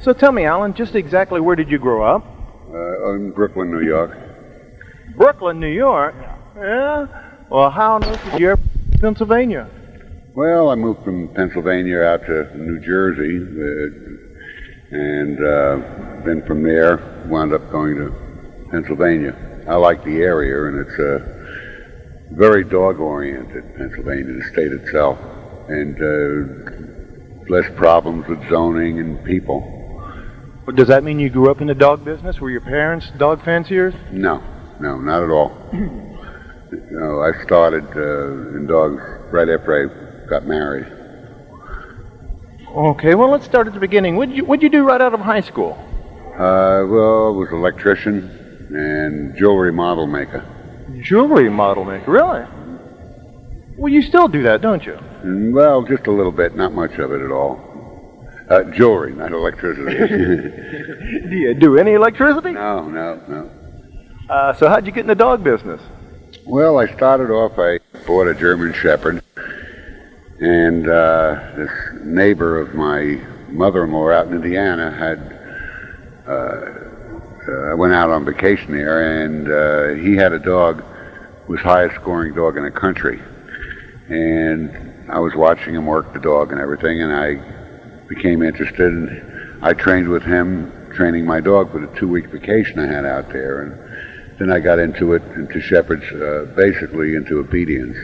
So tell me, Alan, just exactly where did you grow up? In Brooklyn, New York. Brooklyn, New York? Yeah? Well, how on earth did you ever get to Pennsylvania? Well, I moved from Pennsylvania out to New Jersey, and then from there wound up going to Pennsylvania. I like the area, and it's very dog-oriented, Pennsylvania, the state itself, and less problems with zoning and people. Does that mean you grew up in the dog business? Were your parents dog fanciers? No, not at all. I started in dogs right after I got married. Okay, well, let's start at the beginning. What'd you do right out of high school? Well, I was an electrician and jewelry model maker. Jewelry model maker, really? Well, you still do that, don't you? Well, just a little bit, not much of it at all. Jewelry, not electricity. Do you do any electricity? No. So how'd you get in the dog business? Well, I started off, I bought a German Shepherd, and this neighbor of my mother-in-law out in Indiana I went out on vacation there, and he had a dog, was highest scoring dog in the country. And I was watching him work the dog and everything, and I became interested, and I trained with him, training my dog for the 2-week vacation I had out there. And then I got into shepherds, basically into obedience,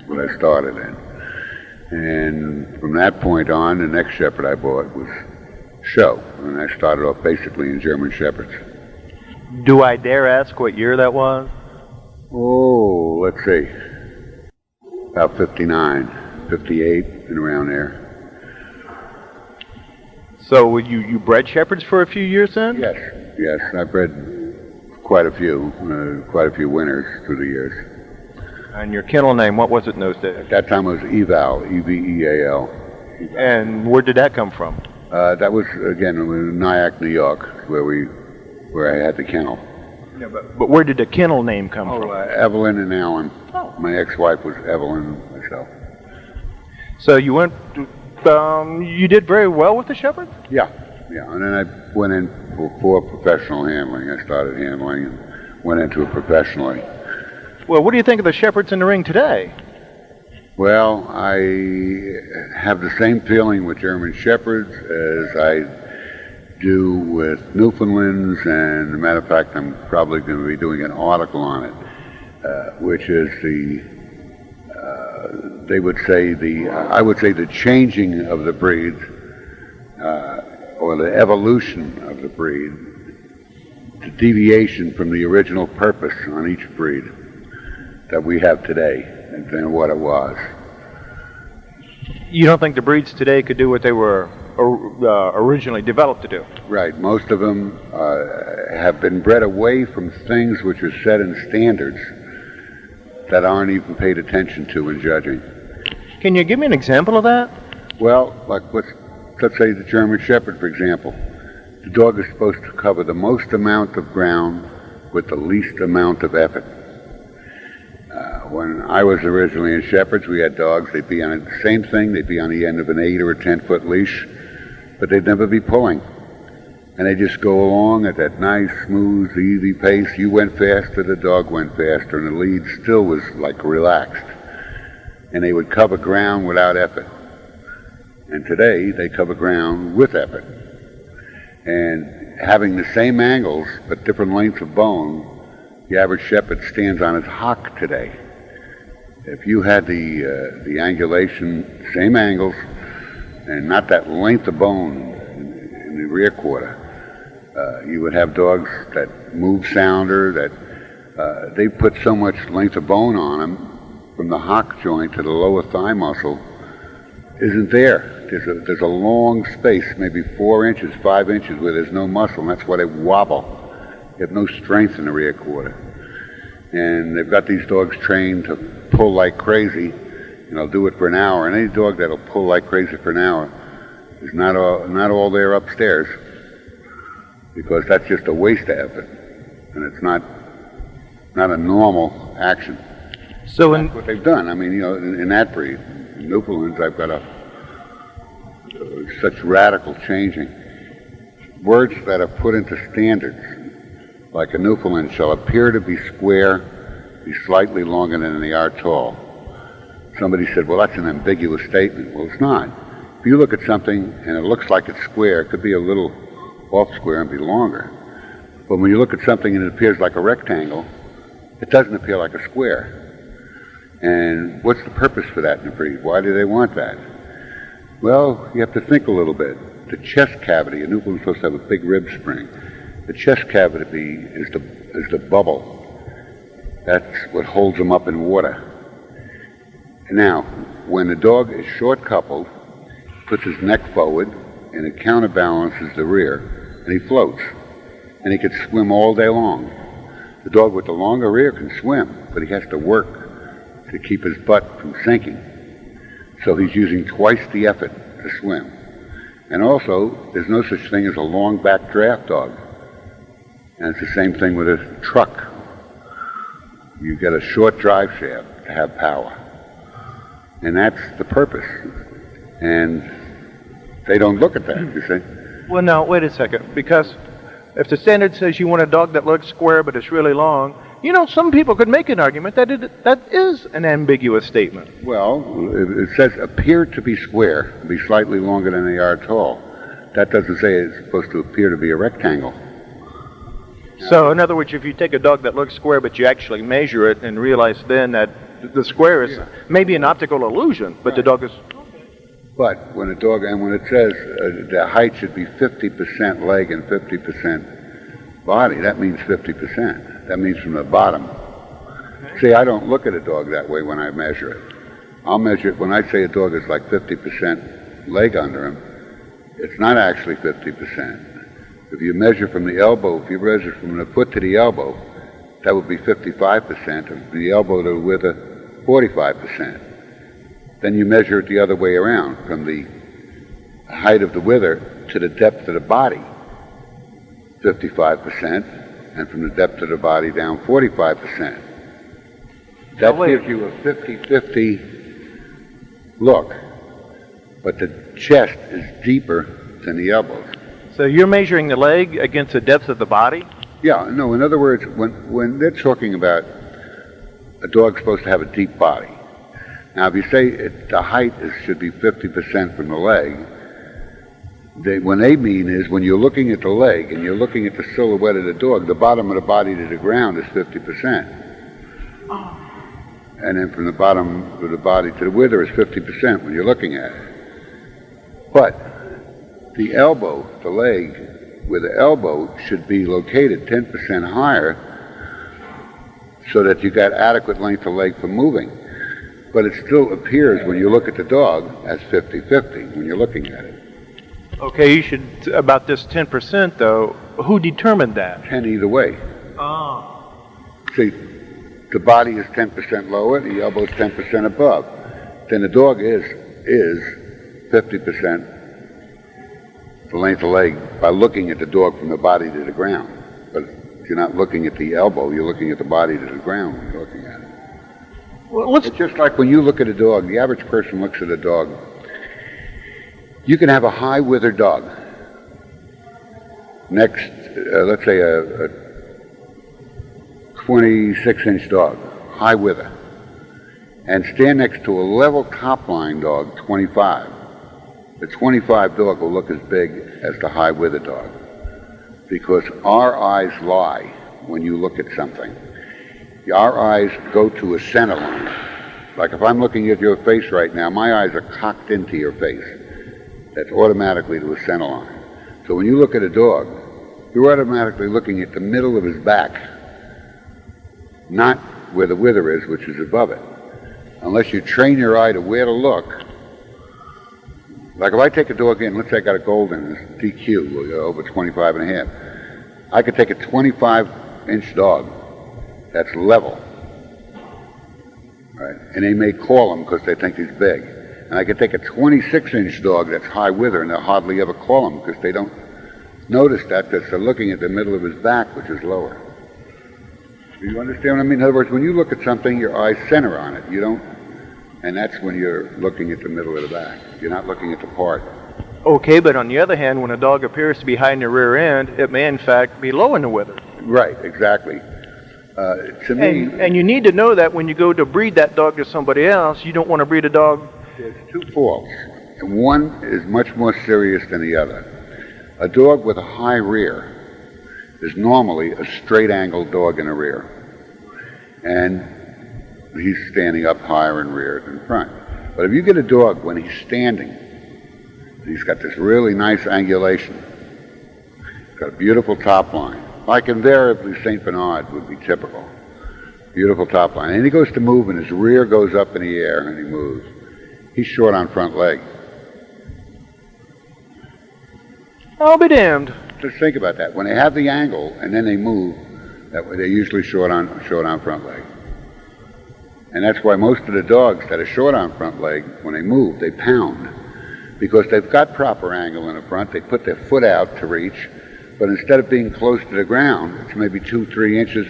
what I started in. And from that point on, the next shepherd I bought was Show, and I started off basically in German Shepherds. Do I dare ask what year that was? Oh, let's see. About 59, 58, and around there. So you bred shepherds for a few years then? Yes. I bred quite a few winners through the years. And your kennel name, what was it in those days? At that time it was Eval, E-V-E-A-L. And where did that come from? That was, again, in Nyack, New York, where I had the kennel. Yeah, but where did the kennel name come from? Evelyn and Alan. Oh. My ex-wife was Evelyn and myself. So you you did very well with the shepherd? Yeah. And then I went in for professional handling. I started handling and went into it professionally. Well, what do you think of the shepherds in the ring today? Well, I have the same feeling with German Shepherds as I do with Newfoundlands, and as a matter of fact, I'm probably going to be doing an article on it, which is I would say the changing of the breeds, or the evolution of the breed, the deviation from the original purpose on each breed that we have today than what it was. You don't think the breeds today could do what they were originally developed to do? Right. Most of them have been bred away from things which are set in standards that aren't even paid attention to in judging. Can you give me an example of that? Well, like let's say the German Shepherd, for example. The dog is supposed to cover the most amount of ground with the least amount of effort. When I was originally in Shepherds, we had dogs, they'd be on the same thing, they'd be on the end of an 8 or a 10-foot leash, but they'd never be pulling. And they just go along at that nice, smooth, easy pace. You went faster, the dog went faster, and the lead still was like relaxed. And they would cover ground without effort. And today, they cover ground with effort. And having the same angles, but different lengths of bone, the average shepherd stands on his hock today. If you had the angulation, same angles, and not that length of bone in the rear quarter, you would have dogs that move sounder, that they put so much length of bone on them from the hock joint to the lower thigh muscle isn't there. There's a long space, maybe 4 inches, 5 inches, where there's no muscle, and that's why they wobble. They have no strength in the rear quarter. And they've got these dogs trained to pull like crazy, and they'll do it for an hour. And any dog that'll pull like crazy for an hour is not all there upstairs, because that's just a waste of effort, and it's not a normal action. So that's what they've done. I mean, in that breed, in Newfoundlands, I've got such radical changing. words that are put into standards, like a Newfoundland shall appear to be square, be slightly longer than they are tall. Somebody said, well, that's an ambiguous statement. Well, it's not. If you look at something and it looks like it's square, it could be a little off square and be longer. But when you look at something and it appears like a rectangle, it doesn't appear like a square. And what's the purpose for that in a breed? Why do they want that? Well, you have to think a little bit. The chest cavity, a Newfoundland's supposed to have a big rib spring. The chest cavity is the bubble. That's what holds them up in water. Now, when the dog is short coupled, puts his neck forward and it counterbalances the rear, and he floats. And he could swim all day long. The dog with the longer rear can swim, but he has to work to keep his butt from sinking. So he's using twice the effort to swim. And also, there's no such thing as a long back draft dog. And it's the same thing with a truck. You get a short drive shaft to have power. And that's the purpose. And they don't look at that, you see. Well, now, wait a second, because if the standard says you want a dog that looks square but it's really long, you know, some people could make an argument that that is an ambiguous statement. Well, it says appear to be square, be slightly longer than they are tall. That doesn't say it's supposed to appear to be a rectangle. So, in other words, if you take a dog that looks square but you actually measure it and realize then that the square is maybe an optical illusion, but the dog is... But when it says the height should be 50% leg and 50% body, that means 50%. That means from the bottom. See, I don't look at a dog that way when I measure it. I'll measure it when I say a dog is like 50% leg under him. It's not actually 50%. If you measure from the elbow, if you measure from the foot to the elbow, that would be 55%. From the elbow to the wither, 45%. Then you measure it the other way around, from the height of the wither to the depth of the body, 55%, and from the depth of the body down 45%. That gives you a 50-50 look, but the chest is deeper than the elbows. So you're measuring the leg against the depth of the body? Yeah, no, in other words, when they're talking about a dog's supposed to have a deep body, now, if you say the height should be 50% from the leg, what they mean is when you're looking at the leg and you're looking at the silhouette of the dog, the bottom of the body to the ground is 50%. Oh. And then from the bottom of the body to the wither is 50% when you're looking at it. But the elbow, the leg, where the elbow should be located 10% higher so that you got adequate length of leg for moving. But it still appears when you look at the dog as 50-50 when you're looking at it. Okay, you should, about this 10% though, who determined that? 10 either way. Oh. See, the body is 10% lower, the elbow is 10% above. Then the dog is 50% the length of leg by looking at the dog from the body to the ground. But if you're not looking at the elbow, you're looking at the body to the ground when you're looking at it. Well, it's just like when you look at a dog, the average person looks at a dog. You can have a high withered dog next, let's say a 26-inch dog, high wither, and stand next to a level top line dog, 25. The 25 dog will look as big as the high wither dog because our eyes lie when you look at something. Our eyes go to a center line. Like if I'm looking at your face right now, my eyes are cocked into your face. That's automatically to a center line. So when you look at a dog, you're automatically looking at the middle of his back, not where the wither is, which is above it. Unless you train your eye to where to look. Like if I take a dog in, let's say I got a golden, it's DQ, over 25 and a half. I could take a 25-inch dog that's level, right? And they may call him because they think he's big. And I could take a 26-inch dog that's high wither and they'll hardly ever call him because they don't notice that because they're looking at the middle of his back, which is lower. Do you understand what I mean? In other words, when you look at something, your eyes center on it. You don't, and that's when you're looking at the middle of the back. You're not looking at the part. Okay, but on the other hand, when a dog appears to be high in the rear end, it may in fact be low in the wither. Right, exactly. To me, And you need to know that when you go to breed that dog to somebody else, you don't want to breed a dog. there's two faults. One is much more serious than the other. A dog with a high rear is normally a straight-angled dog in the rear, and he's standing up higher in rear than front. But if you get a dog when he's standing, he's got this really nice angulation, he's got a beautiful top line, like invariably St. Bernard would be typical. Beautiful top line. And he goes to move and his rear goes up in the air and he moves. He's short on front leg. I'll be damned. Just think about that. When they have the angle and then they move, that way they're usually short on front leg. And that's why most of the dogs that are short on front leg, when they move, they pound. Because they've got proper angle in the front, they put their foot out to reach, but instead of being close to the ground, it's maybe 2-3 inches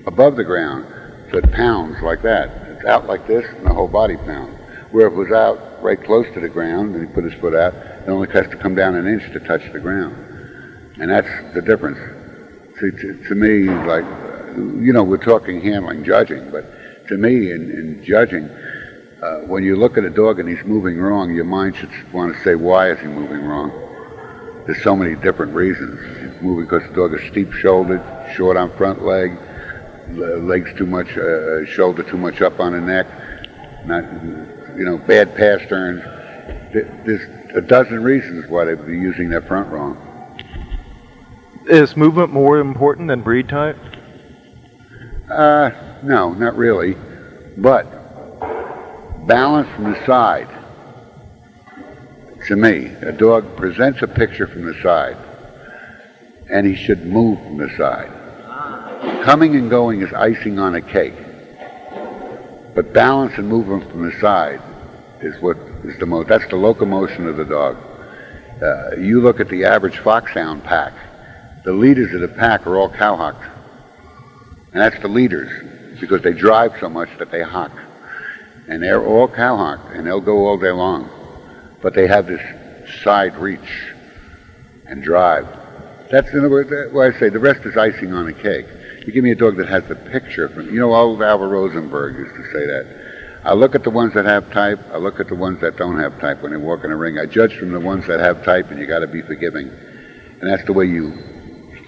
above the ground, so it pounds like that. It's out like this, and the whole body pounds. Where if it was out right close to the ground, and he put his foot out, it only has to come down an inch to touch the ground. And that's the difference. See, to me, like, we're talking handling, judging, but to me, in judging, when you look at a dog and he's moving wrong, your mind should want to say, why is he moving wrong? There's so many different reasons. He's moving because the dog is steep-shouldered, short on front leg, legs too much, shoulder too much up on the neck, not, bad pass turns. There's a dozen reasons why they'd be using their front wrong. Is movement more important than breed type? No, not really. But balance from the side. To me, a dog presents a picture from the side, and he should move from the side. Coming and going is icing on a cake. But balance and movement from the side is what is the most. That's the locomotion of the dog. You look at the average foxhound pack. The leaders of the pack are all cowhocks. And that's the leaders, because they drive so much that they hock. And they're all cowhocked, and they'll go all day long. But they have this side reach and drive. That's, in other words, what I say, the rest is icing on a cake. You give me a dog that has the picture from, old Albert Rosenberg used to say that. I look at the ones that have type, I look at the ones that don't have type when they walk in a ring. I judge from the ones that have type, and you got to be forgiving. And that's the way you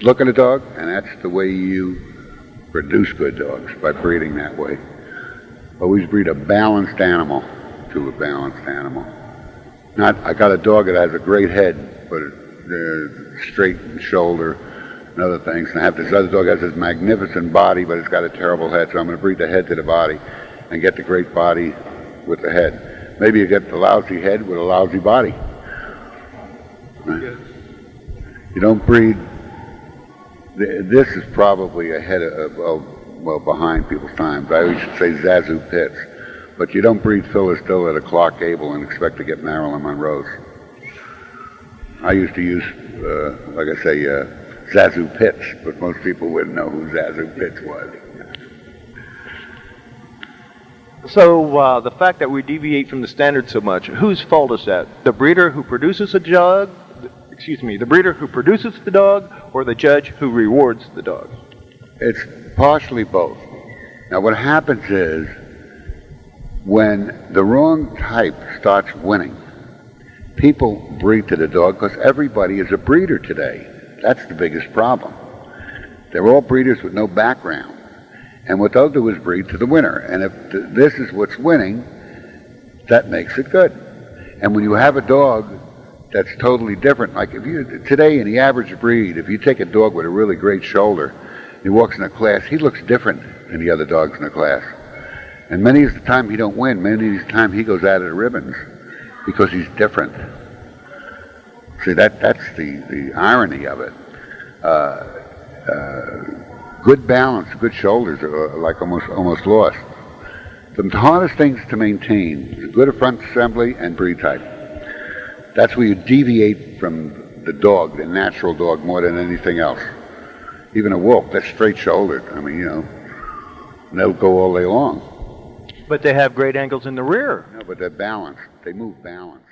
look at a dog, and that's the way you produce good dogs, by breeding that way. Always breed a balanced animal to a balanced animal. Not, I got a dog that has a great head, but straight shoulder and other things. And I have this other dog that has this magnificent body, but it's got a terrible head. So I'm going to breed the head to the body and get the great body with the head. Maybe you get the lousy head with a lousy body. Right? You don't breed. This is probably ahead behind people's times. I always should say Zazu Pitts. But you don't breed Phyllis Diller to Clark Gable and expect to get Marilyn Monroe's. I used to use, Zazu Pitts, but most people wouldn't know who Zazu Pitts was. So the fact that we deviate from the standard so much, whose fault is that? The breeder who produces the breeder who produces the dog, or the judge who rewards the dog? It's partially both. Now what happens is, when the wrong type starts winning, people breed to the dog because everybody is a breeder today. That's the biggest problem. They're all breeders with no background. And what they'll do is breed to the winner. And if this is what's winning, that makes it good. And when you have a dog that's totally different, like if you today in the average breed, if you take a dog with a really great shoulder, he walks in a class, he looks different than the other dogs in the class. And many of the time he don't win. Many of the time he goes out of the ribbons because he's different. See, that's the irony of it. Good balance, good shoulders are like almost lost. The hardest things to maintain is good front assembly and breed type. That's where you deviate from the dog, the natural dog, more than anything else. Even a wolf, that's straight-shouldered. I mean, they'll go all day long. But they have great angles in the rear. No, but they're balanced. They move balanced.